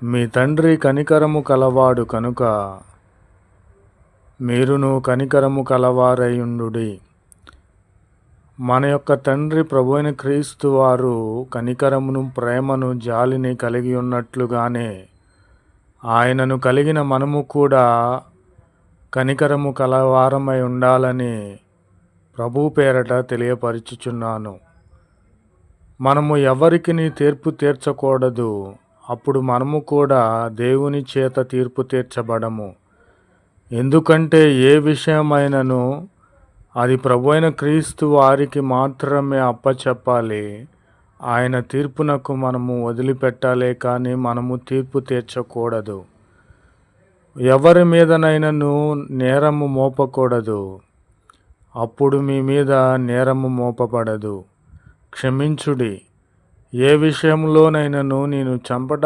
మీ తండ్రి కనికరము కలవాడు కనుక మీరును కనికరము కలవారయుండుడి. మన యొక్క తండ్రి ప్రభువైన క్రీస్తు వారు కనికరమును, ప్రేమను, జాలిని కలిగి ఉన్నట్లుగానే ఆయనను కలిగిన మనము కూడా కనికరము కలవారమై ఉండాలని ప్రభు పేరట తెలియపరచుచున్నాను. మనము ఎవరికిని తీర్పు తీర్చకూడదు. అప్పుడు మనము కూడా దేవుని చేత తీర్పు తీర్చబడము. ఎందుకంటే ఏ విషయమైనను అది ప్రభువైన క్రీస్తు వారికి మాత్రమే అప్పచెప్పాలి. ఆయన తీర్పునకు మనము వదిలిపెట్టాలే కానీ మనము తీర్పు తీర్చకూడదు. ఎవరి మీదనైనను నేరము మోపకూడదు. అప్పుడు మీ మీద నేరము మోపబడదు. క్షమించుడి. ఏ విషయంలోనైనను నేను చంపట